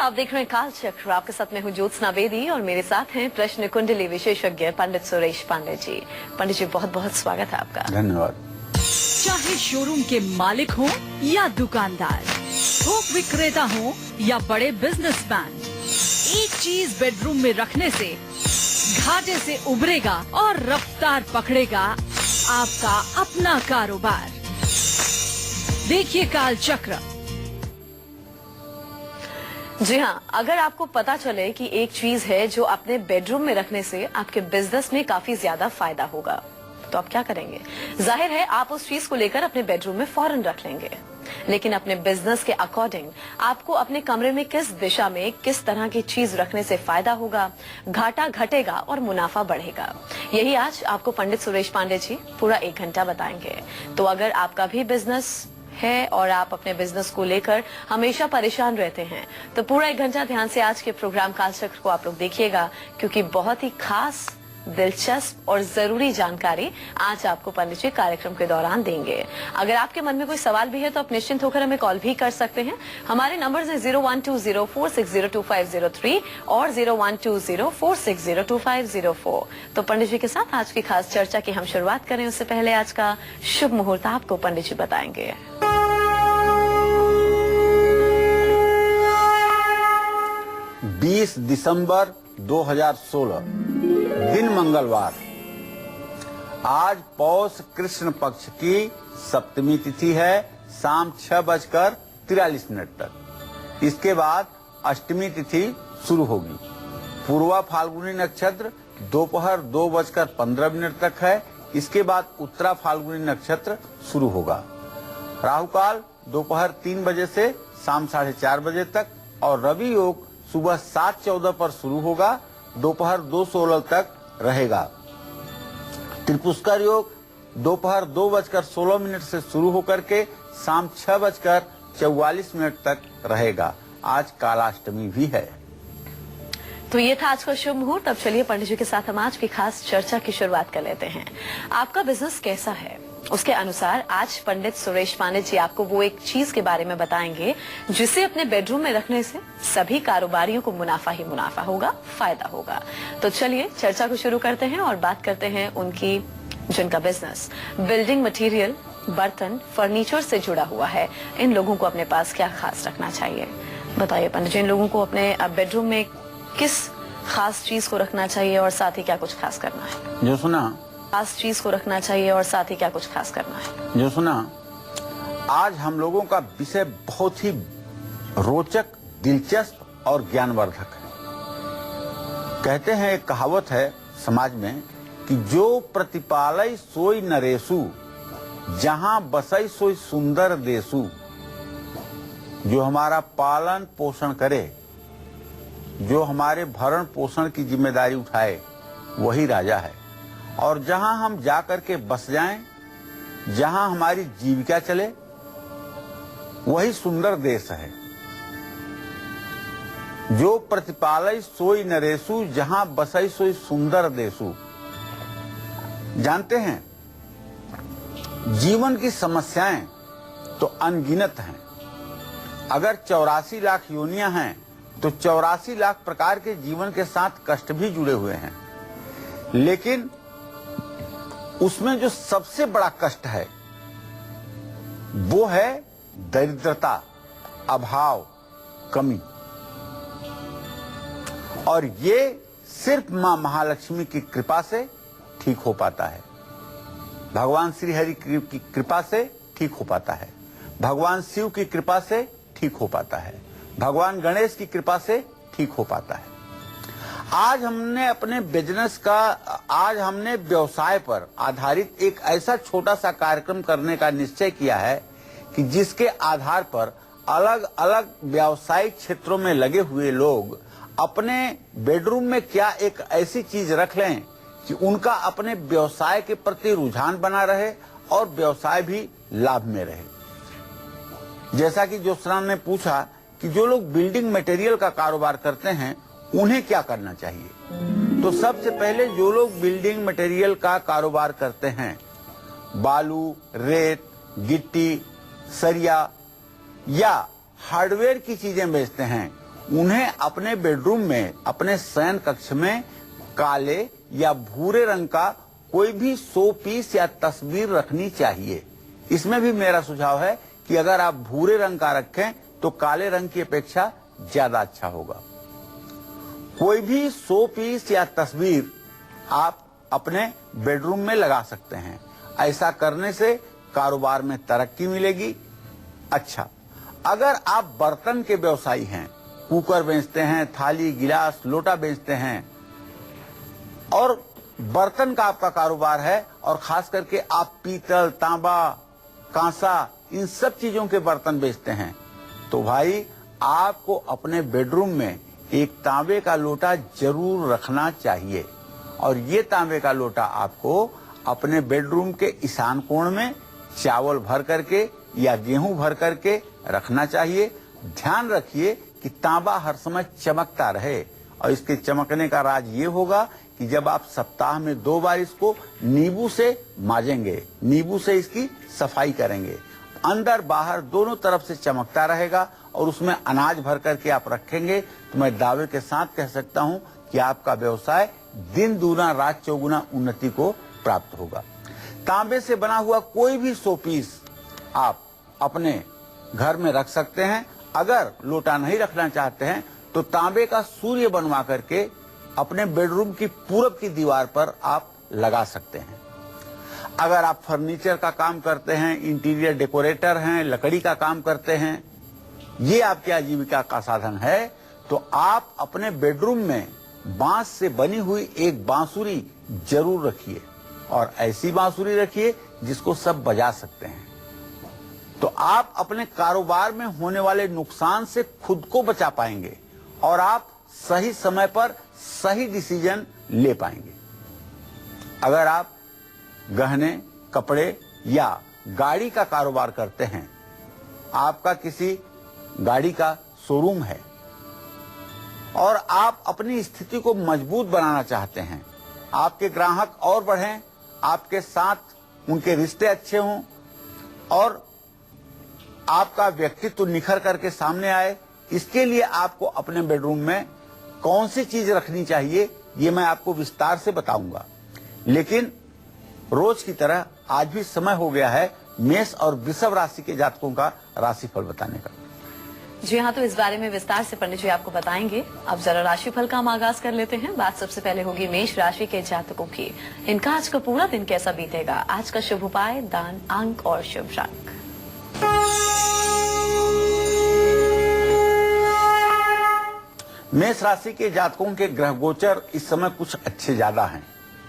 आप देख रहे हैं काल चक्र। आपके साथ में हूँ ज्योत्सना बेदी और मेरे साथ हैं प्रश्न कुंडली विशेषज्ञ पंडित सुरेश पांडे जी। पंडित जी, बहुत बहुत स्वागत है आपका। धन्यवाद। चाहे शोरूम के मालिक हो या दुकानदार, थोक विक्रेता हो या बड़े बिजनेसमैन, एक चीज बेडरूम में रखने से घाटे से उभरेगा और रफ्तार पकड़ेगा आपका अपना कारोबार। देखिए काल चक्र। जी हाँ, अगर आपको पता चले कि एक चीज है जो अपने बेडरूम में रखने से आपके बिजनेस में काफी ज्यादा फायदा होगा, तो आप क्या करेंगे? जाहिर है आप उस चीज को लेकर अपने बेडरूम में फौरन रख लेंगे, लेकिन अपने बिजनेस के अकॉर्डिंग आपको अपने कमरे में किस दिशा में किस तरह की चीज रखने से फायदा होगा, घाटा घटेगा और मुनाफा बढ़ेगा, यही आज आपको पंडित सुरेश पांडे जी पूरा 1 घंटा बताएंगे। तो अगर आपका भी बिजनेस है और आप अपने बिजनेस को लेकर हमेशा परेशान रहते हैं, तो पूरा 1 घंटा ध्यान से आज के प्रोग्राम कालचक्र को आप लोग देखिएगा, क्योंकि बहुत ही खास, दिलचस्प और जरूरी जानकारी आज आपको पंडित जी कार्यक्रम के दौरान देंगे। अगर आपके मन में कोई सवाल भी है तो आप निश्चिंत होकर हमें कॉल भी कर सकते हैं। हमारे नंबर्स हैं 0120460250 और 0120460250। तो पंडित जी के साथ आज की खास चर्चा की हम शुरुआत करें उससे पहले आज का शुभ मुहूर्त आपको पंडित जी बताएंगे। 20 दिसंबर 2016 दिन मंगलवार। आज पौष कृष्ण पक्ष की सप्तमी तिथि है, शाम 6:43 तक। इसके बाद अष्टमी तिथि शुरू होगी। पूर्वा फाल्गुनी नक्षत्र दोपहर 2:15 तक है। इसके बाद उत्तरा फाल्गुनी नक्षत्र शुरू होगा। राहु काल दोपहर 3 बजे से शाम 4:30 बजे तक और रवि योग सुबह 7:14 पर शुरू होगा, दोपहर 2:16 तक रहेगा। त्रिपुष्कर योग दोपहर 2:16 से शुरू होकर के शाम 6:44 तक रहेगा। आज कालाष्टमी भी है। तो ये था आज का शुभ मुहूर्त। अब चलिए पंडित जी के साथ हम आज की खास चर्चा की शुरुआत कर लेते हैं। आपका बिजनेस कैसा है, उसके अनुसार आज पंडित सुरेश पांडे जी आपको वो एक चीज के बारे में बताएंगे जिसे अपने बेडरूम में रखने से सभी कारोबारियों को मुनाफा ही मुनाफा होगा, फायदा होगा। तो चलिए चर्चा को शुरू करते हैं और बात करते हैं उनकी, जिनका बिजनेस बिल्डिंग मटेरियल, बर्तन, फर्नीचर से जुड़ा हुआ है। इन लोगों को अपने पास क्या खास रखना चाहिए, बताइए पंडित जी। इन लोगों को अपने बेडरूम में किस खास चीज को रखना चाहिए और साथ ही क्या कुछ खास करना है? जो सुना, खास चीज को रखना चाहिए और साथ ही क्या कुछ खास करना है? जो सुना, आज हम लोगों का विषय बहुत ही रोचक, दिलचस्प और ज्ञानवर्धक है। कहते हैं, एक कहावत है समाज में कि जो प्रतिपालय सोई नरेशु, जहां बसई सोई सुंदर देशु। जो हमारा पालन पोषण करे, जो हमारे भरण पोषण की जिम्मेदारी उठाए, वही राजा है। और जहां हम जाकर के बस जाएं, जहां हमारी जीविका चले, वही सुंदर देश है। जो प्रतिपालय सोई नरेशु, जहां बसई सोई सुंदर देशु। जानते हैं, जीवन की समस्याएं तो अनगिनत हैं। अगर 84 लाख योनियां हैं तो 84 लाख प्रकार के जीवन के साथ कष्ट भी जुड़े हुए हैं। लेकिन उसमें जो सबसे बड़ा कष्ट है वो है दरिद्रता, अभाव, कमी। और ये सिर्फ मां महालक्ष्मी की कृपा से ठीक हो पाता है। भगवान श्री हरि की कृपा से ठीक हो पाता है। भगवान शिव की कृपा से ठीक हो पाता है। भगवान गणेश की कृपा से ठीक हो पाता है। आज हमने अपने बिजनेस का, आज हमने व्यवसाय पर आधारित एक ऐसा छोटा सा कार्यक्रम करने का निश्चय किया है कि जिसके आधार पर अलग अलग व्यावसायिक क्षेत्रों में लगे हुए लोग अपने बेडरूम में क्या एक ऐसी चीज रख लें कि उनका अपने व्यवसाय के प्रति रुझान बना रहे और व्यवसाय भी लाभ में रहे। जैसा कि ज्योत्सना ने पूछा कि जो लोग बिल्डिंग मटेरियल का कारोबार करते हैं उन्हें क्या करना चाहिए, तो सबसे पहले जो लोग बिल्डिंग मटेरियल का कारोबार करते हैं, बालू, रेत, गिट्टी, सरिया या हार्डवेयर की चीजें बेचते हैं, उन्हें अपने बेडरूम में, अपने शयन कक्ष में काले या भूरे रंग का कोई भी शो पीस या तस्वीर रखनी चाहिए। इसमें भी मेरा सुझाव है कि अगर आप भूरे रंग का रखें तो काले रंग की अपेक्षा ज्यादा अच्छा होगा। कोई भी शो पीस या तस्वीर आप अपने बेडरूम में लगा सकते हैं। ऐसा करने से कारोबार में तरक्की मिलेगी। अच्छा, अगर आप बर्तन के व्यवसायी हैं, कुकर बेचते हैं, थाली, गिलास, लोटा बेचते हैं और बर्तन का आपका कारोबार है और खास करके आप पीतल, तांबा, कांसा, इन सब चीजों के बर्तन बेचते हैं, तो भाई आपको अपने बेडरूम में एक तांबे का लोटा जरूर रखना चाहिए। और ये तांबे का लोटा आपको अपने बेडरूम के ईशान कोण में चावल भर करके या गेहूं भर करके रखना चाहिए। ध्यान रखिए कि तांबा हर समय चमकता रहे और इसके चमकने का राज ये होगा कि जब आप सप्ताह में 2 बार इसको नींबू से माजेंगे, नींबू से इसकी सफाई करेंगे, अंदर बाहर दोनों तरफ से चमकता रहेगा और उसमें अनाज भर करके आप रखेंगे, तो मैं दावे के साथ कह सकता हूं कि आपका व्यवसाय दिन दूना रात चौगुना उन्नति को प्राप्त होगा। तांबे से बना हुआ कोई भी शोपीस आप अपने घर में रख सकते हैं। अगर लोटा नहीं रखना चाहते हैं तो तांबे का सूर्य बनवा करके अपने बेडरूम की पूरब की दीवार पर आप लगा सकते हैं। अगर आप फर्नीचर का काम करते हैं, इंटीरियर डेकोरेटर हैं, लकड़ी का काम करते हैं, ये आपकी आजीविका का साधन है, तो आप अपने बेडरूम में बांस से बनी हुई एक बांसुरी जरूर रखिए और ऐसी बांसुरी रखिए जिसको सब बजा सकते हैं। तो आप अपने कारोबार में होने वाले नुकसान से खुद को बचा पाएंगे और आप सही समय पर सही डिसीजन ले पाएंगे। अगर आप गहने, कपड़े या गाड़ी का कारोबार करते हैं, आपका किसी गाड़ी का शोरूम है और आप अपनी स्थिति को मजबूत बनाना चाहते हैं, आपके ग्राहक और बढ़ें, आपके साथ उनके रिश्ते अच्छे हों और आपका व्यक्तित्व निखर करके सामने आए, इसके लिए आपको अपने बेडरूम में कौन सी चीज रखनी चाहिए ये मैं आपको विस्तार से बताऊंगा। लेकिन रोज की तरह आज भी समय हो गया है मेष और वृषभ राशि के जातकों का राशिफल बताने का। जी हाँ, तो इस बारे में विस्तार से पंडित जी आपको बताएंगे। अब जरा राशिफल का हम आगाज कर लेते हैं। बात सबसे पहले होगी मेष राशि के जातकों की। इनका आज का पूरा दिन कैसा बीतेगा, आज का शुभ उपाय, दान, अंक और शुभ रंग। मेष राशि के जातकों के ग्रह गोचर इस समय कुछ अच्छे ज्यादा हैं।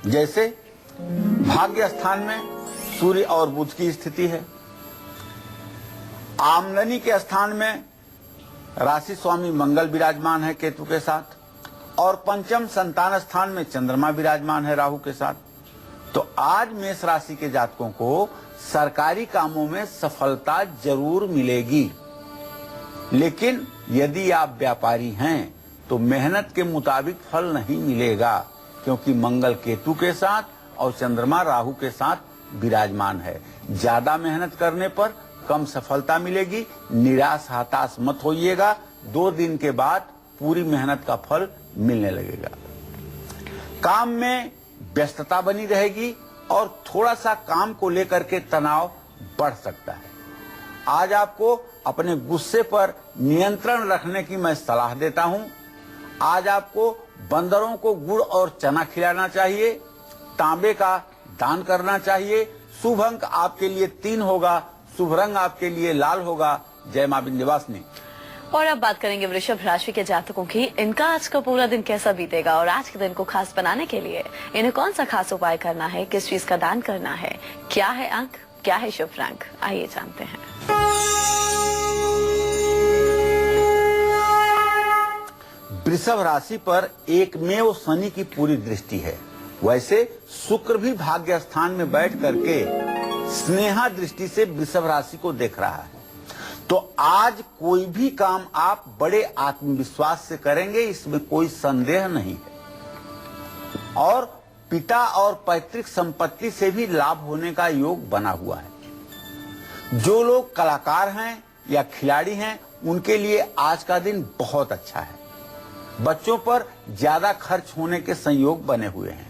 जैसे भाग्य स्थान में सूर्य और बुध की स्थिति है, आमदनी के स्थान में राशि स्वामी मंगल विराजमान है केतु के साथ, और पंचम संतान स्थान में चंद्रमा विराजमान है राहु के साथ। तो आज मेष राशि के जातकों को सरकारी कामों में सफलता जरूर मिलेगी। लेकिन यदि आप व्यापारी हैं तो मेहनत के मुताबिक फल नहीं मिलेगा, क्योंकि मंगल केतु के साथ और चंद्रमा राहु के साथ विराजमान है। ज्यादा मेहनत करने पर कम सफलता मिलेगी। निराश हताश मत होइएगा, 2 दिन के बाद पूरी मेहनत का फल मिलने लगेगा। काम में व्यस्तता बनी रहेगी और थोड़ा सा काम को लेकर के तनाव बढ़ सकता है। आज आपको अपने गुस्से पर नियंत्रण रखने की मैं सलाह देता हूं। आज आपको बंदरों को गुड़ और चना खिलाना चाहिए, तांबे का दान करना चाहिए। शुभ अंक आपके लिए 3 होगा, शुभ रंग आपके लिए लाल होगा। जय मां विंध्यवासिनी। और अब बात करेंगे वृषभ राशि के जातकों की। इनका आज का पूरा दिन कैसा बीतेगा और आज के दिन को खास बनाने के लिए इन्हें कौन सा खास उपाय करना है, किस चीज का दान करना है, क्या है अंक, क्या है शुभ रंग, आइए जानते हैं। वृषभ राशि पर एकमेव शनि की पूरी दृष्टि है। वैसे शुक्र भी भाग्य स्थान में बैठ करके स्नेहा दृष्टि से वृषभ राशि को देख रहा है। तो आज कोई भी काम आप बड़े आत्मविश्वास से करेंगे, इसमें कोई संदेह नहीं है। और पिता और पैतृक संपत्ति से भी लाभ होने का योग बना हुआ है। जो लोग कलाकार हैं या खिलाड़ी हैं उनके लिए आज का दिन बहुत अच्छा है। बच्चों पर ज्यादा खर्च होने के संयोग बने हुए हैं।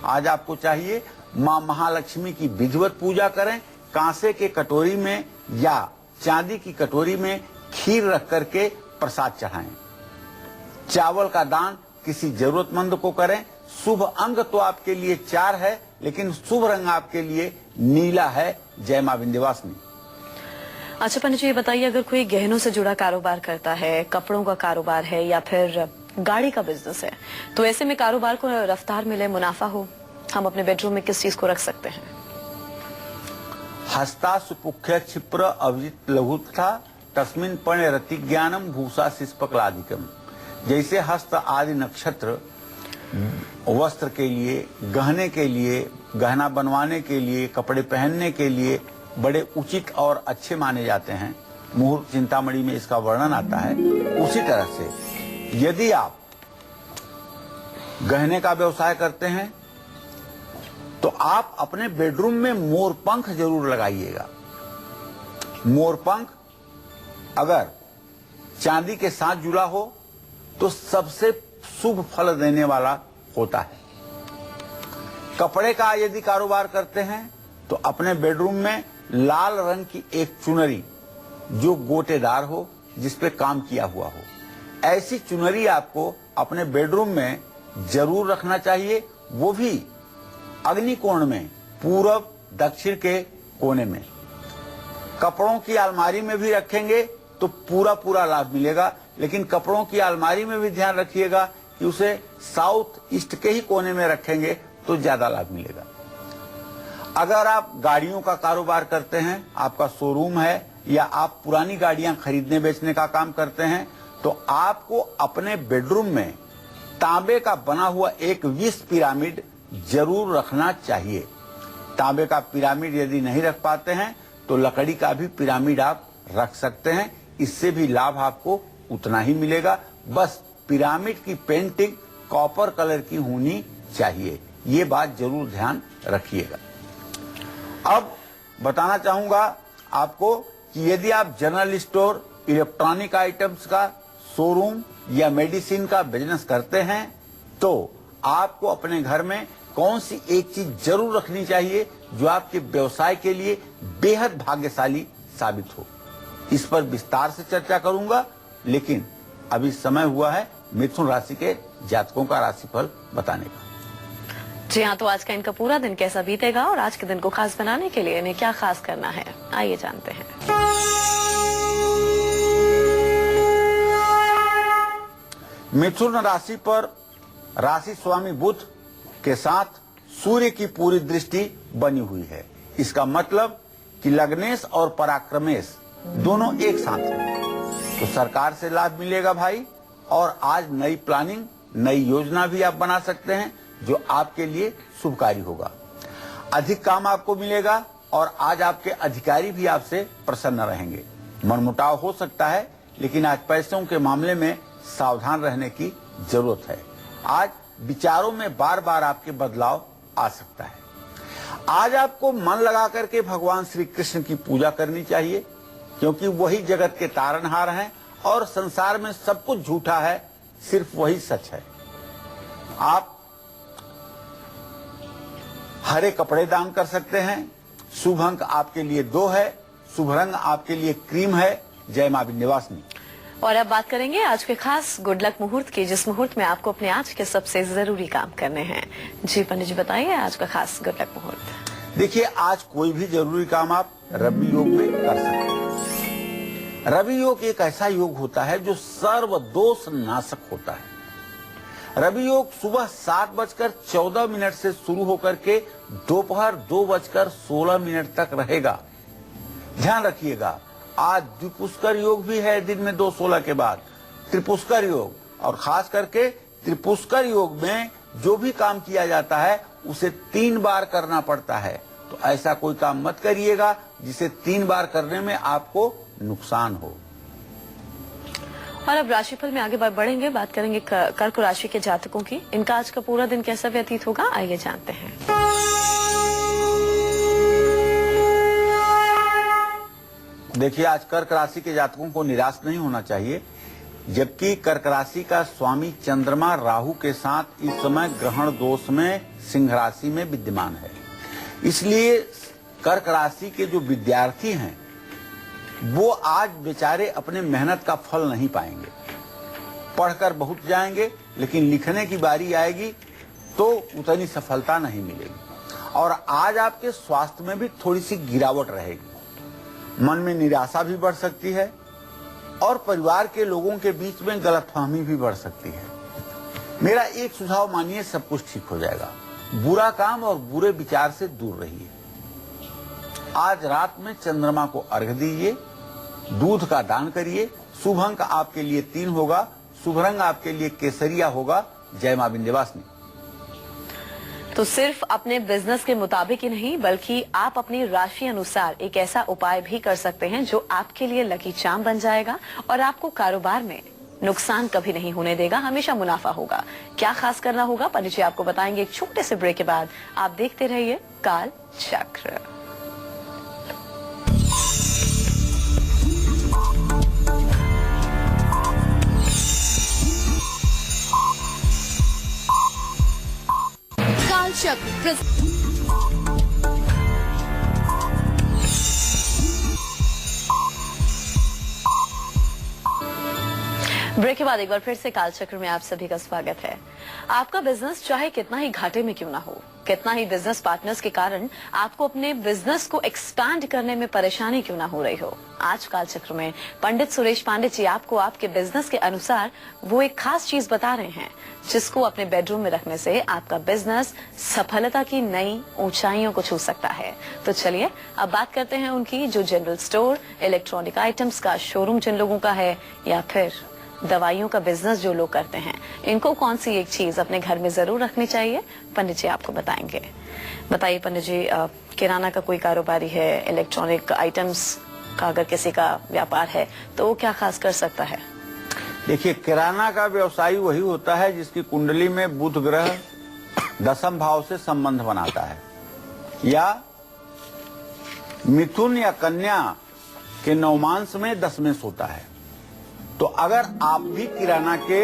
आज आपको चाहिए मां महालक्ष्मी की विधिवत पूजा करें। कांसे के कटोरी में या चांदी की कटोरी में खीर रख करके प्रसाद चढ़ाएं। चावल का दान किसी जरूरतमंद को करें। शुभ अंग तो आपके लिए 4 है, लेकिन शुभ रंग आपके लिए नीला है। जय मां विंध्यवासिनी। अच्छा पंडित जी, ये बताइए, अगर कोई गहनों से जुड़ा कारोबार करता है, कपड़ों का कारोबार है या फिर गाड़ी का बिजनेस है, तो ऐसे में कारोबार को रफ्तार मिले, मुनाफा हो, हम अपने बेडरूम में किस चीज को रख सकते हैं? हस्ता सुपुख्य क्षिप्र अभिजित लघुत्था तस्मिन पण्य रति ज्ञानम भूषा शिष्पकलादिकम। जैसे हस्त आदि नक्षत्र वस्त्र के लिए, गहने के लिए, गहना बनवाने के लिए, कपड़े पहनने के लिए बड़े उचित और अच्छे माने जाते हैं। मुहूर्त चिंतामणि में इसका वर्णन आता है। उसी तरह से यदि आप गहने का व्यवसाय करते हैं तो आप अपने बेडरूम में मोरपंख जरूर लगाइएगा। मोरपंख अगर चांदी के साथ जुड़ा हो तो सबसे शुभ फल देने वाला होता है। कपड़े का यदि कारोबार करते हैं तो अपने बेडरूम में लाल रंग की एक चुनरी जो गोटेदार हो, जिस पे काम किया हुआ हो, ऐसी चुनरी आपको अपने बेडरूम में जरूर रखना चाहिए। वो भी अग्निकोण में, पूरब दक्षिण के कोने में। कपड़ों की अलमारी में भी रखेंगे तो पूरा लाभ मिलेगा, लेकिन कपड़ों की अलमारी में भी ध्यान रखिएगा कि उसे साउथ ईस्ट के ही कोने में रखेंगे तो ज्यादा लाभ मिलेगा। अगर आप गाड़ियों का कारोबार करते हैं, आपका शोरूम है या आप पुरानी गाड़ियां खरीदने बेचने का काम करते हैं, तो आपको अपने बेडरूम में तांबे का बना हुआ एक विष पिरामिड जरूर रखना चाहिए। तांबे का पिरामिड यदि नहीं रख पाते हैं तो लकड़ी का भी पिरामिड आप रख सकते हैं। इससे भी लाभ आपको उतना ही मिलेगा। बस पिरामिड की पेंटिंग कॉपर कलर की होनी चाहिए। ये बात जरूर ध्यान रखिएगा। अब बताना चाहूंगा आपको कि यदि आप जनरल स्टोर, इलेक्ट्रॉनिक आइटम्स का शोरूम या मेडिसिन का बिजनेस करते हैं तो आपको अपने घर में कौन सी एक चीज जरूर रखनी चाहिए जो आपके व्यवसाय के लिए बेहद भाग्यशाली साबित हो। इस पर विस्तार से चर्चा करूंगा, लेकिन अभी समय हुआ है मिथुन राशि के जातकों का राशिफल बताने का। जी हाँ, तो आज का इनका पूरा दिन कैसा बीतेगा और आज के दिन को खास बनाने के लिए इन्हें क्या खास करना है, आइए जानते हैं। मिथुन राशि पर राशि स्वामी बुध के साथ सूर्य की पूरी दृष्टि बनी हुई है। इसका मतलब कि लग्नेश और पराक्रमेश दोनों एक साथ हैं, तो सरकार से लाभ मिलेगा भाई। और आज नई प्लानिंग, नई योजना भी आप बना सकते हैं जो आपके लिए शुभकारी होगा। अधिक काम आपको मिलेगा और आज आपके अधिकारी भी आपसे प्रसन्न रहेंगे। मनमुटाव हो सकता है, लेकिन आज पैसों के मामले में सावधान रहने की जरूरत है। आज विचारों में बार बार आपके बदलाव आ सकता है। आज आपको मन लगा करके भगवान श्री कृष्ण की पूजा करनी चाहिए, क्योंकि वही जगत के तारनहार हैं और संसार में सब कुछ झूठा है, सिर्फ वही सच है। आप हरे कपड़े दान कर सकते हैं। शुभ अंक आपके लिए 2 है। शुभ रंग आपके लिए क्रीम है। जय मां विंध्यवासिनी। और अब बात करेंगे आज के खास गुड लक मुहूर्त की, जिस मुहूर्त में आपको अपने आज के सबसे जरूरी काम करने हैं। जी पंडित जी, बताइए आज का खास गुड लक मुहूर्त। देखिए, आज कोई भी जरूरी काम आप रवि योग में कर सकते हैं। रवि योग एक ऐसा योग होता है जो सर्व दोष नाशक होता है। रवि योग सुबह 7:14 से शुरू होकर के दोपहर 2:16 तक रहेगा। ध्यान रखिएगा, आज द्विपुष्कर योग भी है दिन में 2:16 के बाद, त्रिपुष्कर योग, और खास करके त्रिपुष्कर योग में जो भी काम किया जाता है उसे 3 बार करना पड़ता है। तो ऐसा कोई काम मत करिएगा जिसे 3 बार करने में आपको नुकसान हो। और अब राशिफल में आगे बढ़ेंगे, बात करेंगे कर्क राशि के जातकों की। इनका आज का पूरा दिन कैसा व्यतीत होगा, आइए जानते हैं। देखिए, आज कर्क राशि के जातकों को निराश नहीं होना चाहिए, जबकि कर्क राशि का स्वामी चंद्रमा राहु के साथ इस समय ग्रहण दोष में सिंह राशि में विद्यमान है। इसलिए कर्क राशि के जो विद्यार्थी हैं वो आज बेचारे अपने मेहनत का फल नहीं पाएंगे। पढ़कर बहुत जाएंगे, लेकिन लिखने की बारी आएगी तो उतनी सफलता नहीं मिलेगी। और आज आपके स्वास्थ्य में भी थोड़ी सी गिरावट रहेगी। मन में निराशा भी बढ़ सकती है और परिवार के लोगों के बीच में गलतफहमी भी बढ़ सकती है। मेरा एक सुझाव मानिए, सब कुछ ठीक हो जाएगा। बुरा काम और बुरे विचार से दूर रहिए। आज रात में चंद्रमा को अर्घ्य दीजिए, दूध का दान करिए। शुभ अंक आपके लिए 3 होगा, शुभ रंग आपके लिए केसरिया होगा। जय मां विंध्यवासिनी। तो सिर्फ अपने बिजनेस के मुताबिक ही नहीं, बल्कि आप अपनी राशि अनुसार एक ऐसा उपाय भी कर सकते हैं जो आपके लिए लकी चार्म बन जाएगा और आपको कारोबार में नुकसान कभी नहीं होने देगा, हमेशा मुनाफा होगा। क्या खास करना होगा, पंडित जी आपको बताएंगे एक छोटे से ब्रेक के बाद। आप देखते रहिए काल चक्र। काल चक्र ब्रेक के बाद एक बार फिर से कालचक्र में आप सभी का स्वागत है। आपका बिजनेस चाहे कितना ही घाटे में क्यों ना हो, कितना ही बिजनेस पार्टनर्स के कारण आपको अपने बिजनेस को एक्सपैंड करने में परेशानी क्यों ना हो रही हो, आज कालचक्र में पंडित सुरेश पांडे जी आपको आपके बिजनेस के अनुसार वो एक खास चीज बता रहे हैं जिसको अपने बेडरूम में रखने से आपका बिजनेस सफलता की नई ऊंचाइयों को छू सकता है। तो चलिए अब बात करते हैं उनकी, जो जनरल स्टोर, इलेक्ट्रॉनिक आइटम्स का शोरूम जिन लोगों का है या फिर दवाइयों का बिजनेस जो लोग करते हैं, इनको कौन सी एक चीज अपने घर में जरूर रखनी चाहिए, पंडित जी आपको बताएंगे। बताइए पंडित जी, किराना का कोई कारोबारी है, इलेक्ट्रॉनिक आइटम्स का अगर किसी का व्यापार है तो वो क्या खास कर सकता है? देखिए, किराना का व्यवसायी वही होता है जिसकी कुंडली में बुध ग्रह 10th भाव से संबंध बनाता है, या मिथुन या कन्या के नवमांश में 10 में सोता है। तो अगर आप भी किराना के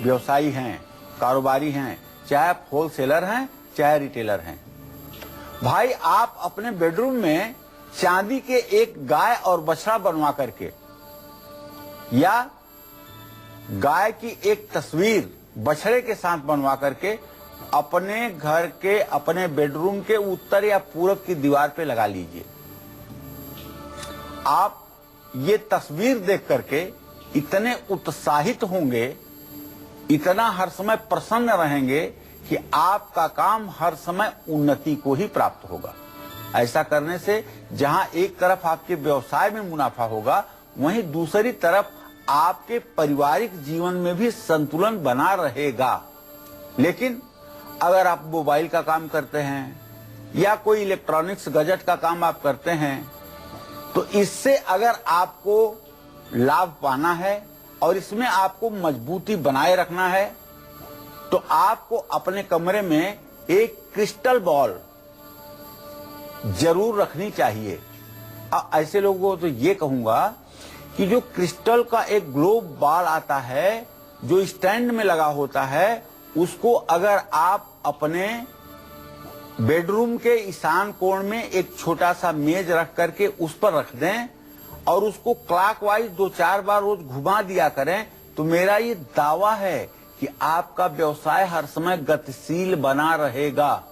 व्यवसायी हैं, कारोबारी हैं, चाहे आप होलसेलर हैं चाहे रिटेलर हैं, भाई आप अपने बेडरूम में चांदी के एक गाय और बछड़ा बनवा करके या गाय की एक तस्वीर बछड़े के साथ बनवा करके अपने घर के, अपने बेडरूम के उत्तर या पूरब की दीवार पे लगा लीजिए। आप ये तस्वीर देख करके इतने उत्साहित होंगे, इतना हर समय प्रसन्न रहेंगे कि आपका काम हर समय उन्नति को ही प्राप्त होगा। ऐसा करने से जहां एक तरफ आपके व्यवसाय में मुनाफा होगा, वहीं दूसरी तरफ आपके पारिवारिक जीवन में भी संतुलन बना रहेगा। लेकिन अगर आप मोबाइल का काम करते हैं या कोई इलेक्ट्रॉनिक्स गैजेट का काम आप करते हैं, तो इससे अगर आपको लाभ पाना है और इसमें आपको मजबूती बनाए रखना है, तो आपको अपने कमरे में एक क्रिस्टल बॉल जरूर रखनी चाहिए। ऐसे लोगों को तो ये कहूंगा कि जो क्रिस्टल का एक ग्लोब बॉल आता है जो स्टैंड में लगा होता है, उसको अगर आप अपने बेडरूम के ईशान कोण में एक छोटा सा मेज रख करके उस पर रख दें और उसको क्लॉकवाइज 2-4 बार रोज घुमा दिया करें, तो मेरा ये दावा है कि आपका व्यवसाय हर समय गतिशील बना रहेगा।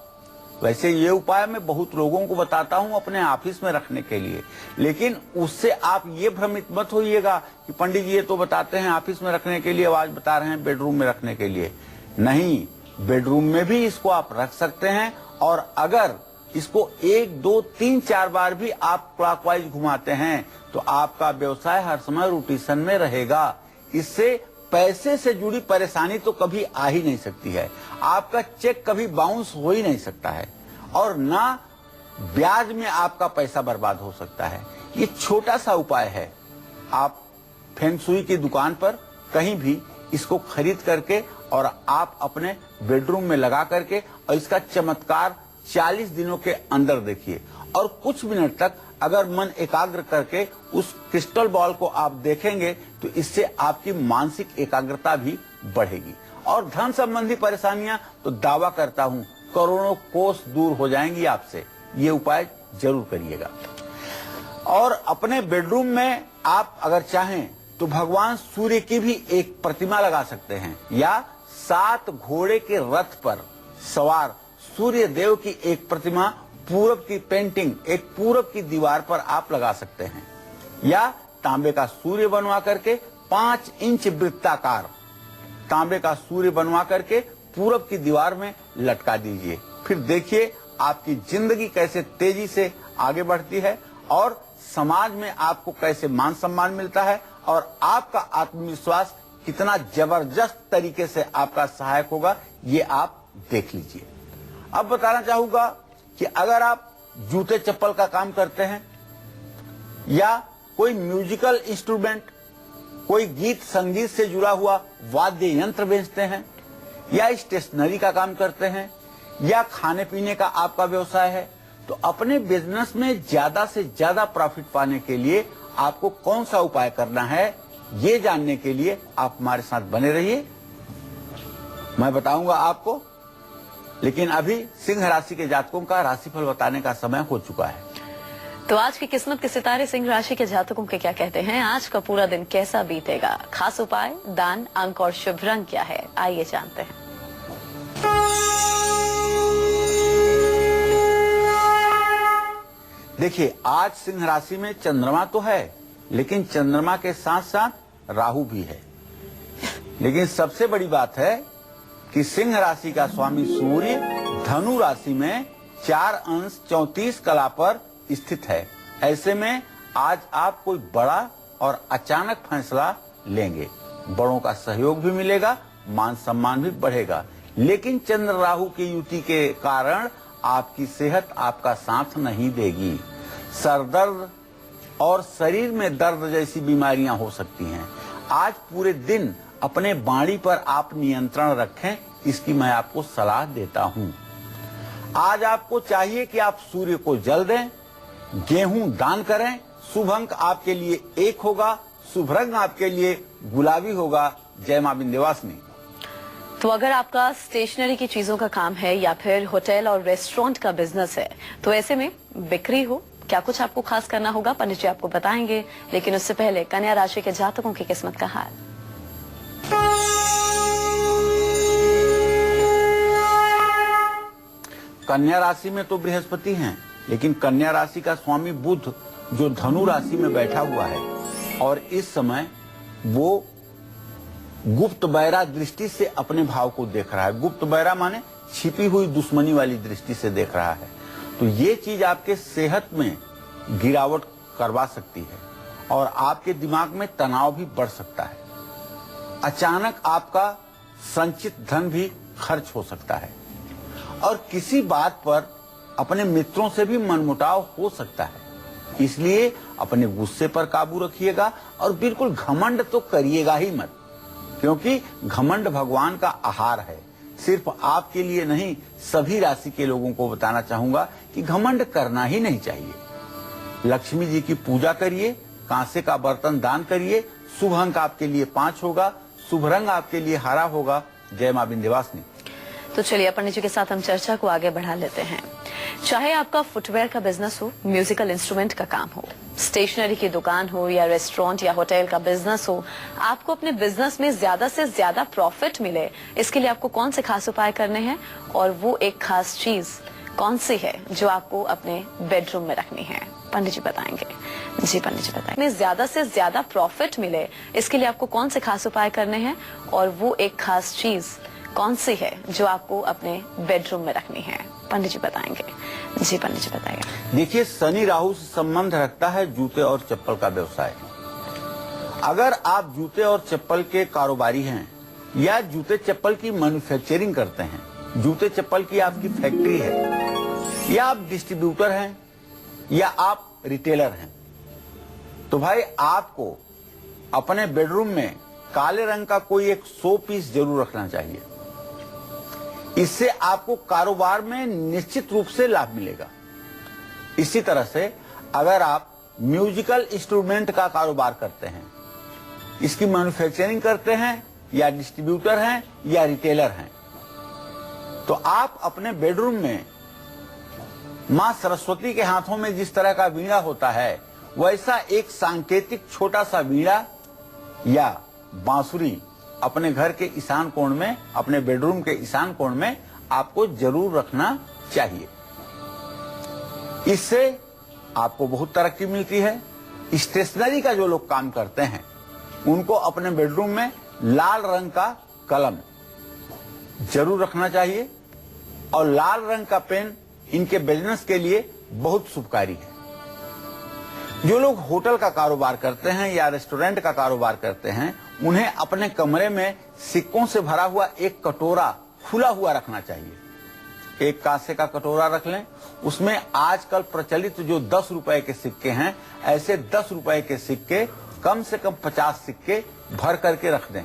वैसे ये उपाय मैं बहुत लोगों को बताता हूं अपने ऑफिस में रखने के लिए, लेकिन उससे आप ये भ्रमित मत होइएगा कि पंडित जी ये तो बताते हैं ऑफिस में रखने के लिए, आवाज बता रहे हैं बेडरूम में रखने के लिए। नहीं, बेडरूम में भी इसको आप रख सकते हैं और अगर इसको 1, 2, 3, 4 बार भी आप क्लॉकवाइज घुमाते हैं तो आपका व्यवसाय हर समय रोटेशन में रहेगा। इससे पैसे से जुड़ी परेशानी तो कभी आ ही नहीं सकती है, आपका चेक कभी बाउंस हो ही नहीं सकता है और ना ब्याज में आपका पैसा बर्बाद हो सकता है। ये छोटा सा उपाय है, आप फेंग शुई की दुकान पर कहीं भी इसको खरीद करके और आप अपने बेडरूम में लगा करके और इसका चमत्कार 40 दिनों के अंदर देखिए और कुछ मिनट तक अगर मन एकाग्र करके उस क्रिस्टल बॉल को आप देखेंगे तो इससे आपकी मानसिक एकाग्रता भी बढ़ेगी और धन संबंधी परेशानियां तो दावा करता हूं करोड़ों कोस दूर हो जाएंगी आपसे। ये उपाय जरूर करिएगा। और अपने बेडरूम में आप अगर चाहें तो भगवान सूर्य की भी एक प्रतिमा लगा सकते हैं या 7 घोड़े के रथ पर सवार सूर्य देव की एक प्रतिमा पूरब की पेंटिंग एक पूरब की दीवार पर आप लगा सकते हैं या तांबे का सूर्य बनवा करके 5 इंच वृत्ताकार तांबे का सूर्य बनवा करके पूरब की दीवार में लटका दीजिए। फिर देखिए आपकी जिंदगी कैसे तेजी से आगे बढ़ती है और समाज में आपको कैसे मान सम्मान मिलता है और आपका आत्मविश्वास कितना जबरदस्त तरीके से आपका सहायक होगा, ये आप देख लीजिए। अब बताना चाहूंगा कि अगर आप जूते चप्पल का काम करते हैं या कोई म्यूजिकल इंस्ट्रूमेंट कोई गीत संगीत से जुड़ा हुआ वाद्य यंत्र बेचते हैं या स्टेशनरी का काम करते हैं या खाने पीने का आपका व्यवसाय है तो अपने बिजनेस में ज्यादा से ज्यादा प्रॉफिट पाने के लिए आपको कौन सा उपाय करना है, ये जानने के लिए आप हमारे साथ बने रहिए। मैं बताऊंगा आपको, लेकिन अभी सिंह राशि के जातकों का राशिफल बताने का समय हो चुका है। तो आज की किस्मत के सितारे सिंह राशि के जातकों के क्या कहते हैं, आज का पूरा दिन कैसा बीतेगा, खास उपाय, दान, अंक और शुभ रंग क्या है, आइए जानते हैं। देखिए, आज सिंह राशि में चंद्रमा तो है लेकिन चंद्रमा के साथ साथ राहु भी है। लेकिन सबसे बड़ी बात है कि सिंह राशि का स्वामी सूर्य धनु राशि में 4 अंश 34 कला पर स्थित है। ऐसे में आज आप कोई बड़ा और अचानक फैसला लेंगे, बड़ों का सहयोग भी मिलेगा, मान सम्मान भी बढ़ेगा। लेकिन चंद्र राहु की युति के कारण आपकी सेहत आपका साथ नहीं देगी। सरदर्द और शरीर में दर्द जैसी बीमारियां हो सकती हैं। आज पूरे दिन अपने वाणी पर आप नियंत्रण रखें, इसकी मैं आपको सलाह देता हूं। आज आपको चाहिए कि आप सूर्य को जल दें, गेहूं दान करें। शुभ अंक आपके लिए 1 होगा, शुभ रंग आपके लिए गुलाबी होगा। जय मां विंध्यवासिनी। तो अगर आपका स्टेशनरी की चीजों का काम है या फिर होटल और रेस्टोरेंट का बिजनेस है तो ऐसे में बिक्री हो, क्या कुछ आपको खास करना होगा, पंडित जी आपको बताएंगे। लेकिन उससे पहले कन्या राशि के जातकों की किस्मत का हाल। कन्या राशि में तो बृहस्पति हैं, लेकिन कन्या राशि का स्वामी बुध जो धनु राशि में बैठा हुआ है और इस समय वो गुप्त बैरा दृष्टि से अपने भाव को देख रहा है। गुप्त बैरा माने छिपी हुई दुश्मनी वाली दृष्टि से देख रहा है। तो ये चीज आपके सेहत में गिरावट करवा सकती है और आपके दिमाग में तनाव भी बढ़ सकता है। अचानक आपका संचित धन भी खर्च हो सकता है और किसी बात पर अपने मित्रों से भी मनमुटाव हो सकता है। इसलिए अपने गुस्से पर काबू रखिएगा और बिल्कुल घमंड तो करिएगा ही मत, क्योंकि घमंड भगवान का आहार है। सिर्फ आपके लिए नहीं, सभी राशि के लोगों को बताना चाहूंगा कि घमंड करना ही नहीं चाहिए। लक्ष्मी जी की पूजा करिए, कांसे का बर्तन दान करिए। शुभ अंक आपके लिए 5 होगा, शुभ रंग आपके लिए हरा होगा। जय मां विंध्यवासिनी। तो चलिए पंडित जी के साथ हम चर्चा को आगे बढ़ा लेते हैं। चाहे आपका फुटवेयर का बिजनेस हो, म्यूजिकल इंस्ट्रूमेंट का काम हो, स्टेशनरी की दुकान हो या रेस्टोरेंट या होटल का बिजनेस हो, आपको अपने बिजनेस में ज्यादा से ज्यादा प्रॉफिट मिले, इसके लिए आपको कौन से खास उपाय करने हैं और वो एक खास चीज कौन सी है जो आपको अपने बेडरूम में रखनी है, पंडित जी बताएंगे। जी पंडित जी बताएंगे। में ज्यादा से ज्यादा प्रॉफिट मिले, इसके लिए आपको कौन से खास उपाय करने हैं और वो एक खास चीज कौन सी है जो आपको अपने बेडरूम में रखनी है, पंडित जी बताएंगे। जी पंडित जी बताइए। देखिए, शनि राहु से संबंध रखता है जूते और चप्पल का व्यवसाय। अगर आप जूते और चप्पल के कारोबारी हैं या जूते चप्पल की मैन्युफैक्चरिंग करते हैं, जूते चप्पल की आपकी फैक्ट्री है या आप डिस्ट्रीब्यूटर हैं या आप रिटेलर हैं, तो भाई आपको अपने बेडरूम में काले रंग का कोई एक 100 पीस जरूर रखना चाहिए। इससे आपको कारोबार में निश्चित रूप से लाभ मिलेगा। इसी तरह से अगर आप म्यूजिकल इंस्ट्रूमेंट का कारोबार करते हैं, इसकी मैन्युफैक्चरिंग करते हैं, या डिस्ट्रीब्यूटर हैं या रिटेलर हैं, तो आप अपने बेडरूम में मां सरस्वती के हाथों में जिस तरह का वीणा होता है, वैसा एक सांकेतिक छोटा सा वीणा या बांसुरी अपने घर के ईशान कोण में, अपने बेडरूम के ईशान कोण में आपको जरूर रखना चाहिए। इससे आपको बहुत तरक्की मिलती है। स्टेशनरी का जो लोग काम करते हैं, उनको अपने बेडरूम में लाल रंग का कलम जरूर रखना चाहिए, और लाल रंग का पेन इनके बिजनेस के लिए बहुत शुभकारी है। जो लोग होटल का कारोबार करते हैं या रेस्टोरेंट का कारोबार करते हैं, उन्हें अपने कमरे में सिक्कों से भरा हुआ एक कटोरा खुला हुआ रखना चाहिए। एक कांसे का कटोरा रख लें, उसमें आजकल प्रचलित जो 10 रुपए के सिक्के हैं, ऐसे 10 रुपए के सिक्के, कम से कम 50 सिक्के भर करके रख दें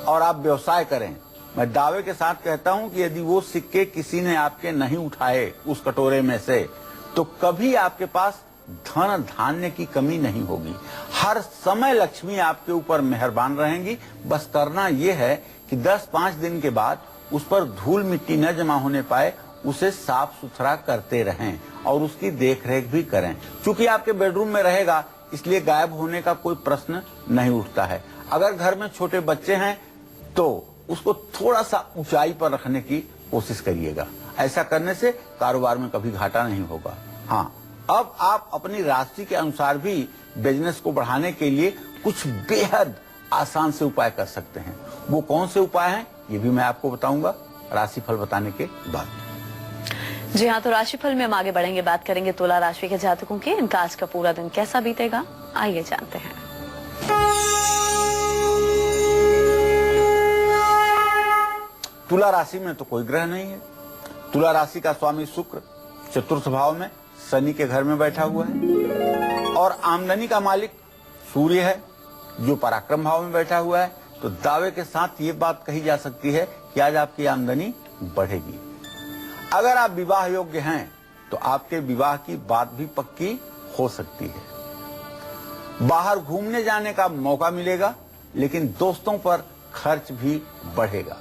और आप व्यवसाय करें। मैं दावे के साथ कहता हूं कि यदि वो सिक्के किसी ने आपके नहीं उठाए उस कटोरे में से, तो कभी आपके पास धन धान्य की कमी नहीं होगी। हर समय लक्ष्मी आपके ऊपर मेहरबान रहेंगी। बस करना यह है कि 10-5 दिन के बाद उस पर धूल मिट्टी न जमा होने पाए, उसे साफ सुथरा करते रहें और उसकी देखरेख भी करें। क्योंकि आपके बेडरूम में रहेगा, इसलिए गायब होने का कोई प्रश्न नहीं उठता है। अगर घर में छोटे बच्चे हैं तो उसको थोड़ा सा ऊंचाई पर रखने की कोशिश करिएगा। ऐसा करने से कारोबार में कभी घाटा नहीं होगा। हाँ, अब आप अपनी राशि के अनुसार भी बिजनेस को बढ़ाने के लिए कुछ बेहद आसान से उपाय कर सकते हैं। वो कौन से उपाय हैं, ये भी मैं आपको बताऊंगा राशिफल बताने के बाद। जी हाँ, तो राशिफल में हम आगे बढ़ेंगे, बात करेंगे तुला राशि के जातकों के। इनका आज का पूरा दिन कैसा बीतेगा, आइए जानते हैं। तुला राशि में तो कोई ग्रह नहीं है। तुला राशि का स्वामी शुक्र चतुर्थ भाव में शनि के घर में बैठा हुआ है, और आमदनी का मालिक सूर्य है जो पराक्रम भाव में बैठा हुआ है। तो दावे के साथ ये बात कही जा सकती है कि आज आपकी आमदनी बढ़ेगी। अगर आप विवाह योग्य हैं तो आपके विवाह की बात भी पक्की हो सकती है। बाहर घूमने जाने का मौका मिलेगा, लेकिन दोस्तों पर खर्च भी बढ़ेगा।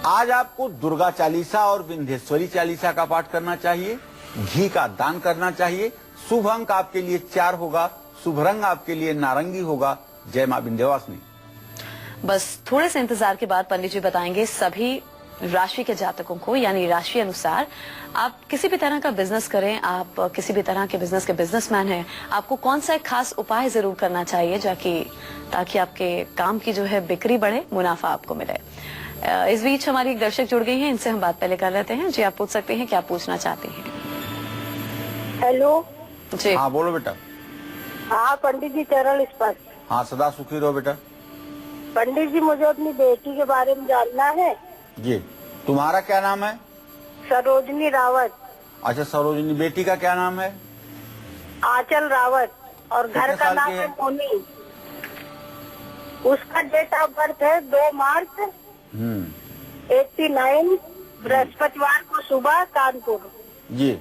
आज आपको दुर्गा चालीसा और विंध्येश्वरी चालीसा का पाठ करना चाहिए। घी का दान करना चाहिए। शुभ अंक आपके लिए 4 होगा। शुभ रंग आपके लिए नारंगी होगा। जय मां विंध्यवासिनी। बस थोड़े से इंतजार के बाद पंडित जी बताएंगे सभी राशि के जातकों को, यानी राशि अनुसार आप किसी भी तरह का बिजनेस करें, आप किसी भी तरह के बिजनेस के बिजनेसमैन हैं, आपको कौन सा एक खास उपाय जरूर करना चाहिए ताकि आपके काम की जो है बिक्री बढ़े, मुनाफा आपको मिले। इस बीच हमारी एक दर्शक जुड़ गई हैं, इनसे हम बात पहले कर लेते हैं। जी, आप पूछ सकते हैं, क्या पूछना चाहते हैं? हेलो जी हाँ, बोलो बेटा। हाँ पंडित जी, चरण स्पर्श। हाँ, सदा सुखी रहो बेटा। पंडित जी, मुझे अपनी बेटी के बारे में जानना है। जी, तुम्हारा क्या नाम है? सरोजनी रावत। अच्छा सरोजिनी, बेटी का क्या नाम है? आंचल रावत, और घर कितने का साल नाम की है है? मोनी। उसका डेट ऑफ बर्थ है 2 मार्च 89, बृहस्पतिवार को सुबह, कानपुर। जी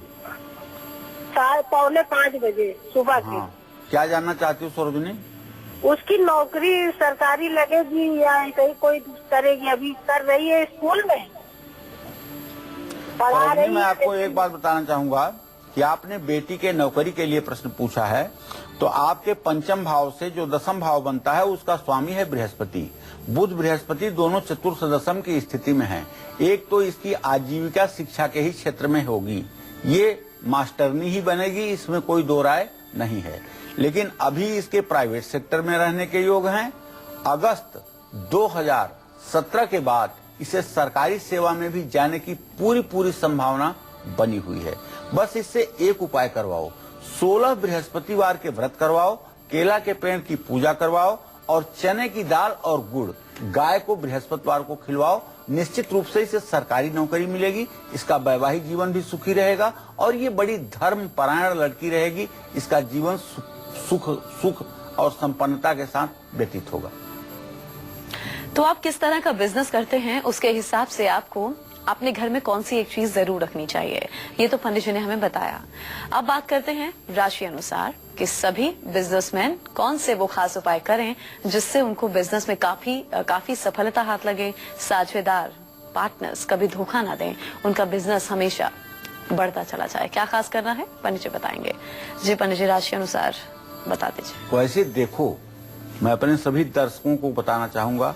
4:45 बजे सुबह के। हाँ, क्या जानना चाहती हो सरोजिनी? उसकी नौकरी सरकारी लगेगी या कहीं कोई करेगी? अभी कर रही है स्कूल में, पढ़ा सरोजिनी, रही मैं है। आपको एक बात बताना चाहूंगा कि आपने बेटी के नौकरी के लिए प्रश्न पूछा है, तो आपके पंचम भाव से जो दसम भाव बनता है, उसका स्वामी है बृहस्पति। बुध बृहस्पति दोनों चतुर्थ दशम की स्थिति में हैं। एक तो इसकी आजीविका शिक्षा के ही क्षेत्र में होगी, ये मास्टरनी ही बनेगी, इसमें कोई दो राय नहीं है। लेकिन अभी इसके प्राइवेट सेक्टर में रहने के योग हैं। अगस्त 2017 के बाद इसे सरकारी सेवा में भी जाने की पूरी संभावना बनी हुई है। बस इससे एक उपाय करवाओ, 16 बृहस्पतिवार के व्रत करवाओ, केला के पेड़ की पूजा करवाओ, और चने की दाल और गुड़ गाय को बृहस्पतिवार को खिलवाओ। निश्चित रूप से इसे सरकारी नौकरी मिलेगी, इसका वैवाहिक जीवन भी सुखी रहेगा, और ये बड़ी धर्म परायण लड़की रहेगी। इसका जीवन सुख और संपन्नता के साथ व्यतीत होगा। तो आप किस तरह का बिजनेस करते हैं, उसके हिसाब से आपको अपने घर में कौन सी एक चीज जरूर रखनी चाहिए, ये तो पंडित जी ने हमें बताया। अब बात करते हैं राशि अनुसार कि सभी बिजनेसमैन कौन से वो खास उपाय करें जिससे उनको बिजनेस में काफी सफलता हाथ लगे, साझेदार पार्टनर्स कभी धोखा ना दें, उनका बिजनेस हमेशा बढ़ता चला जाए। क्या खास करना है पंडित जी बताएंगे। जी पंडित जी, राशि अनुसार बता दीजिए। वैसे देखो, मैं अपने सभी दर्शकों को बताना चाहूंगा,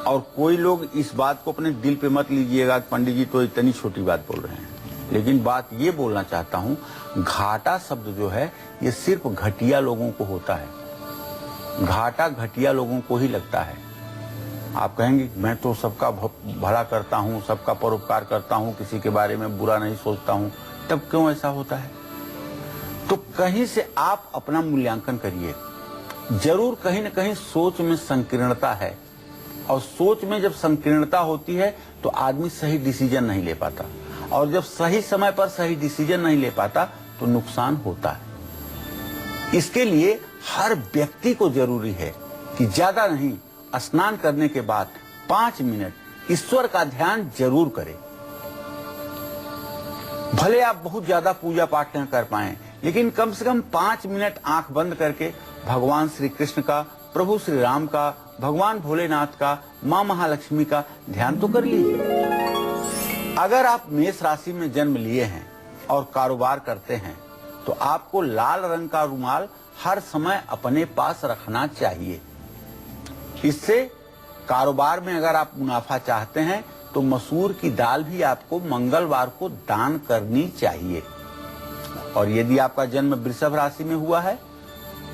और कोई लोग इस बात को अपने दिल पे मत लीजिएगा कि पंडित जी तो इतनी छोटी बात बोल रहे हैं, लेकिन बात ये बोलना चाहता हूँ, घाटा शब्द जो है ये सिर्फ घटिया लोगों को होता है। घाटा घटिया लोगों को ही लगता है। आप कहेंगे मैं तो सबका भला करता हूँ, सबका परोपकार करता हूँ, किसी के बारे में बुरा नहीं सोचता हूँ, तब क्यों ऐसा होता है? तो कहीं से आप अपना मूल्यांकन करिए। जरूर कहीं न कहीं सोच में संकीर्णता है, और सोच में जब संकीर्णता होती है तो आदमी सही डिसीजन नहीं ले पाता, और जब सही समय पर सही डिसीजन नहीं ले पाता तो नुकसान होता है। इसके लिए हर व्यक्ति को जरूरी है कि ज्यादा नहीं, स्नान करने के बाद 5 मिनट ईश्वर का ध्यान जरूर करें। भले आप बहुत ज्यादा पूजा पाठ न कर पाएं, लेकिन कम से कम 5 मिनट आंख बंद करके भगवान श्री कृष्ण का, प्रभु श्री राम का, भगवान भोलेनाथ का, माँ महालक्ष्मी का ध्यान तो कर लीजिए। अगर आप मेष राशि में जन्म लिए हैं और कारोबार करते हैं तो आपको लाल रंग का रुमाल हर समय अपने पास रखना चाहिए। इससे कारोबार में अगर आप मुनाफा चाहते हैं तो मसूर की दाल भी आपको मंगलवार को दान करनी चाहिए। और यदि आपका जन्म वृषभ राशि में हुआ है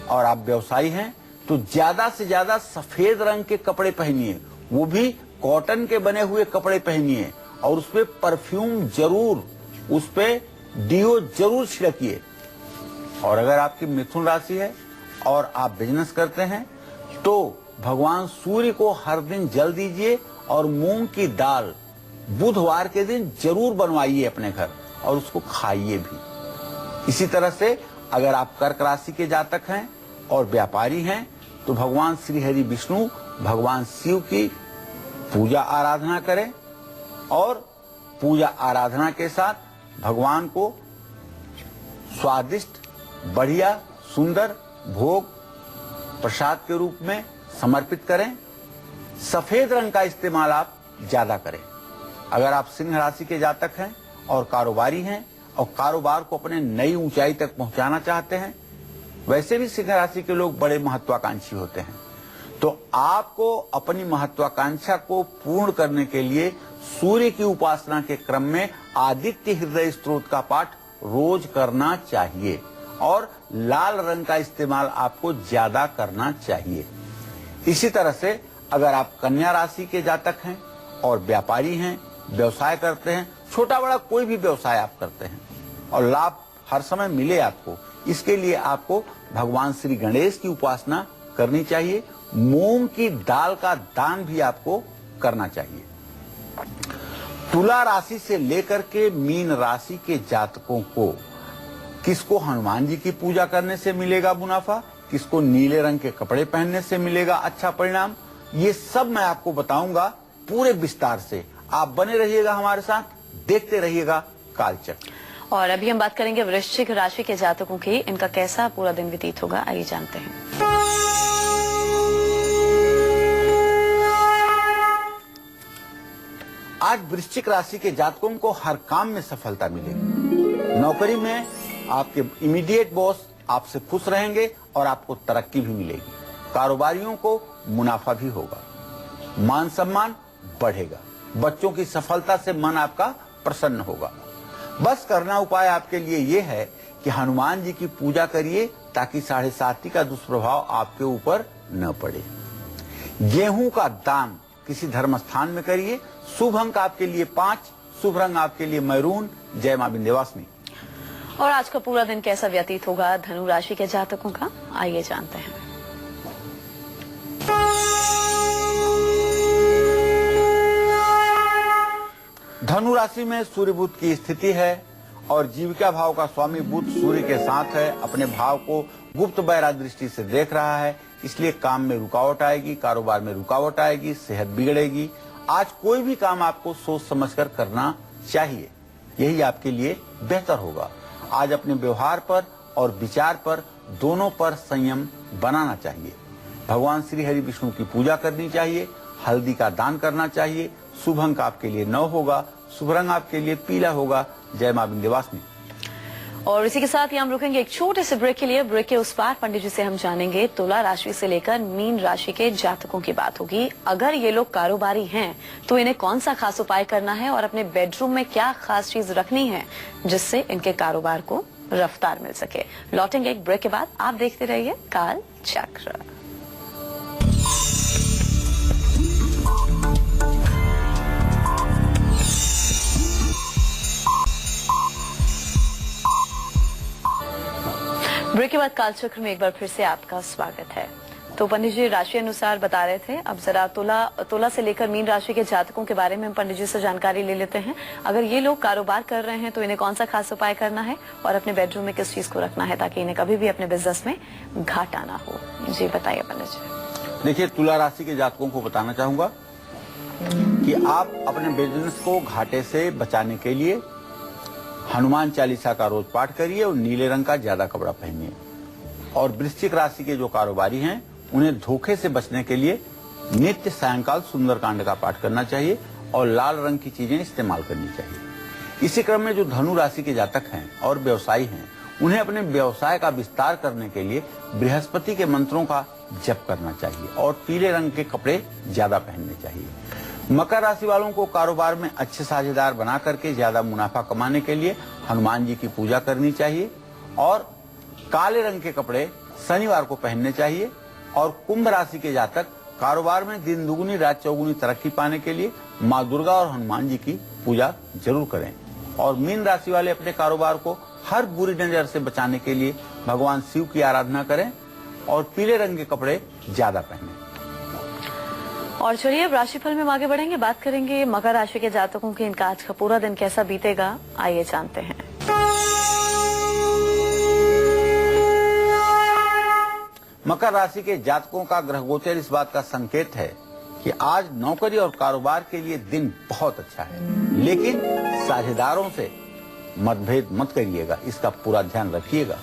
और आप व्यवसायी हैं तो ज्यादा से ज्यादा सफेद रंग के कपड़े पहनिए, वो भी कॉटन के बने हुए कपड़े पहनिए, और उस पे परफ्यूम जरूर, उस पे डीओ जरूर छिड़किए। और अगर आपकी मिथुन राशि है और आप बिजनेस करते हैं तो भगवान सूर्य को हर दिन जल दीजिए, और मूंग की दाल बुधवार के दिन जरूर बनवाइए अपने घर, और उसको खाइए भी। इसी तरह से अगर आप कर्क राशि के जातक हैं और व्यापारी हैं तो भगवान श्री हरि विष्णु, भगवान शिव की पूजा आराधना करें, और पूजा आराधना के साथ भगवान को स्वादिष्ट, बढ़िया, सुंदर भोग प्रसाद के रूप में समर्पित करें। सफेद रंग का इस्तेमाल आप ज्यादा करें। अगर आप सिंह राशि के जातक हैं और कारोबारी हैं और कारोबार को अपने नई ऊंचाई तक पहुंचाना चाहते हैं, वैसे भी सिंह राशि के लोग बड़े महत्वाकांक्षी होते हैं, तो आपको अपनी महत्वाकांक्षा को पूर्ण करने के लिए सूर्य की उपासना के क्रम में आदित्य हृदय स्तोत्र का पाठ रोज करना चाहिए, और लाल रंग का इस्तेमाल आपको ज्यादा करना चाहिए। इसी तरह से अगर आप कन्या राशि के जातक हैं और व्यापारी हैं, व्यवसाय करते हैं, छोटा बड़ा कोई भी व्यवसाय आप करते हैं और लाभ हर समय मिले आपको, इसके लिए आपको भगवान श्री गणेश की उपासना करनी चाहिए। मूंग की दाल का दान भी आपको करना चाहिए। तुला राशि से लेकर के मीन राशि के जातकों को किसको हनुमान जी की पूजा करने से मिलेगा मुनाफा, किसको नीले रंग के कपड़े पहनने से मिलेगा अच्छा परिणाम, ये सब मैं आपको बताऊंगा पूरे विस्तार से। आप बने रहिएगा हमारे साथ, देखते रहिएगा कालचक्र। और अभी हम बात करेंगे वृश्चिक राशि के जातकों की, इनका कैसा पूरा दिन व्यतीत होगा, आइए जानते हैं। आज वृश्चिक राशि के जातकों को हर काम में सफलता मिलेगी। नौकरी में आपके इमीडिएट बॉस आपसे खुश रहेंगे और आपको तरक्की भी मिलेगी। कारोबारियों को मुनाफा भी होगा, मान सम्मान बढ़ेगा, बच्चों की सफलता से मन आपका प्रसन्न होगा। बस करना उपाय आपके लिए ये है कि हनुमान जी की पूजा करिए ताकि 7.5 का दुष्प्रभाव आपके ऊपर न पड़े। गेहूं का दान किसी धर्म स्थान में करिए। शुभ अंक आपके लिए 5, शुभ रंग आपके लिए मैरून। जय मां विंध्यवासिनी। और आज का पूरा दिन कैसा व्यतीत होगा धनु राशि के जातकों का, आइए जानते हैं। धनु राशि में सूर्य बुध की स्थिति है और जीविका भाव का स्वामी बुध सूर्य के साथ है। अपने भाव को गुप्त बैरा दृष्टि से देख रहा है, इसलिए काम में रुकावट आएगी, कारोबार में रुकावट आएगी, सेहत बिगड़ेगी, आज कोई भी काम आपको सोच समझकर करना चाहिए, यही आपके लिए बेहतर होगा। आज अपने व्यवहार पर और विचार पर दोनों पर संयम बनाना चाहिए। भगवान श्री हरि विष्णु की पूजा करनी चाहिए, हल्दी का दान करना चाहिए। शुभ अंक आपके लिए 9 होगा, शुभ रंग आपके लिए पीला होगा। जय मां विंध्यवासिनी। और इसी के साथ ही हम रुकेंगे एक छोटे से ब्रेक के लिए। ब्रेक के उस पार पंडित जी से हम जानेंगे तुला राशि से लेकर मीन राशि के जातकों की बात होगी। अगर ये लोग कारोबारी हैं तो इन्हें कौन सा खास उपाय करना है और अपने बेडरूम में क्या खास चीज रखनी है जिससे इनके कारोबार को रफ्तार मिल सके। लौटेंगे एक ब्रेक के बाद। आप देखते रहिए काल चक्र। ब्रेक के बाद कालचक्र में एक बार फिर से आपका स्वागत है। तो पंडित जी राशि अनुसार बता रहे थे, अब जरा तुला से लेकर मीन राशि के जातकों के बारे में हम पंडित जी से जानकारी ले लेते हैं। अगर ये लोग कारोबार कर रहे हैं तो इन्हें कौन सा खास उपाय करना है और अपने बेडरूम में किस चीज को रखना है ताकि इन्हें कभी भी अपने बिजनेस में घाटा ना हो। जी बताइए पंडित जी। देखिए, तुला राशि के जातकों को बताना चाहूंगा कि आप अपने बिजनेस को घाटे से बचाने के लिए हनुमान चालीसा का रोज पाठ करिए और नीले रंग का ज्यादा कपड़ा पहनिए। और वृश्चिक राशि के जो कारोबारी हैं उन्हें धोखे से बचने के लिए नित्य सायंकाल सुंदरकांड का पाठ करना चाहिए और लाल रंग की चीजें इस्तेमाल करनी चाहिए। इसी क्रम में जो धनु राशि के जातक हैं और व्यवसायी हैं उन्हें अपने व्यवसाय का विस्तार करने के लिए बृहस्पति के मंत्रों का जप करना चाहिए और पीले रंग के कपड़े ज्यादा पहनने चाहिए। मकर राशि वालों को कारोबार में अच्छे साझेदार बना करके ज्यादा मुनाफा कमाने के लिए हनुमान जी की पूजा करनी चाहिए और काले रंग के कपड़े शनिवार को पहनने चाहिए। और कुंभ राशि के जातक कारोबार में दिन दुगुनी रात चौगुनी तरक्की पाने के लिए माँ दुर्गा और हनुमान जी की पूजा जरूर करें। और मीन राशि वाले अपने कारोबार को हर बुरी नजर से बचाने के लिए भगवान शिव की आराधना करें और पीले रंग के कपड़े ज्यादा पहने। और चलिए अब राशिफल में हम आगे बढ़ेंगे, बात करेंगे मकर राशि के जातकों के इनका आज का पूरा दिन कैसा बीतेगा। आइए जानते हैं। मकर राशि के जातकों का ग्रह गोचर इस बात का संकेत है कि आज नौकरी और कारोबार के लिए दिन बहुत अच्छा है, लेकिन साझेदारों से मतभेद मत करिएगा, इसका पूरा ध्यान रखिएगा।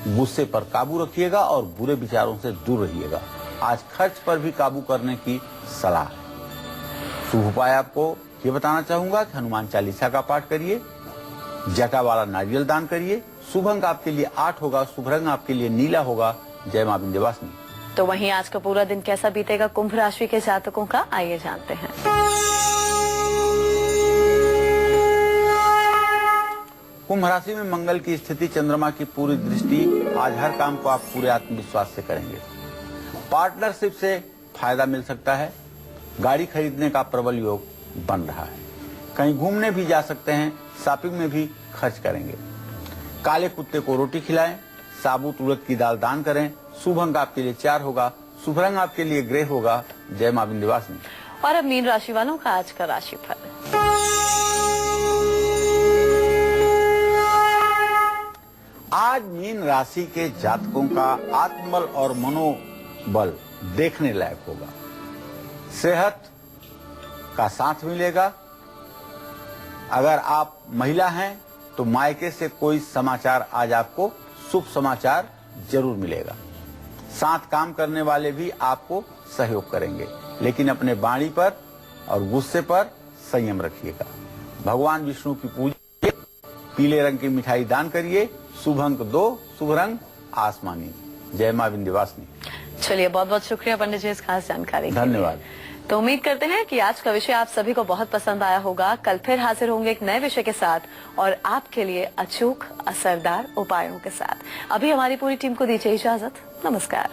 गुस्से पर काबू रखिएगा और बुरे विचारों से दूर रहिएगा। आज खर्च पर भी काबू करने की सलाह है। शुभ उपाय आपको ये बताना चाहूंगा कि हनुमान चालीसा का पाठ करिए, जटा वाला नारियल दान करिए। शुभ अंक आपके लिए 8 होगा, शुभ रंग आपके लिए नीला होगा। जय मां विंध्यवासिनी। तो वहीं आज का पूरा दिन कैसा बीतेगा कुंभ राशि के जातकों का, आइए जानते हैं। कुंभ राशि में मंगल की स्थिति, चंद्रमा की पूरी दृष्टि। आज हर काम को आप पूरे आत्मविश्वास से करेंगे। पार्टनरशिप से फायदा मिल सकता है। गाड़ी खरीदने का प्रबल योग बन रहा है। कहीं घूमने भी जा सकते हैं, शॉपिंग में भी खर्च करेंगे। काले कुत्ते को रोटी खिलाएं, साबुत उड़द की दाल दान करें। शुभ अंक आपके लिए 4 होगा, शुभ रंग आपके लिए ग्रे होगा। जय मां विंध्यवासिनी। और अब मीन राशि वालों का आज का राशिफल। आज मीन राशि के जातकों का आत्मबल और मनोबल देखने लायक होगा। सेहत का साथ मिलेगा। अगर आप महिला हैं तो मायके से कोई समाचार आज आपको शुभ समाचार जरूर मिलेगा। साथ काम करने वाले भी आपको सहयोग करेंगे, लेकिन अपने वाणी पर और गुस्से पर संयम रखिएगा। भगवान विष्णु की पूजा, पीले रंग की मिठाई दान करिए। शुभ अंक 2, शुभ रंग आसमानी। जय मां विंध्यवासिनी। चलिए बहुत बहुत शुक्रिया पंडित जी इस खास जानकारी के लिए। धन्यवाद। तो उम्मीद करते हैं कि आज का विषय आप सभी को बहुत पसंद आया होगा। कल फिर हाजिर होंगे एक नए विषय के साथ और आपके लिए अचूक असरदार उपायों के साथ। अभी हमारी पूरी टीम को दीजिए इजाजत। नमस्कार।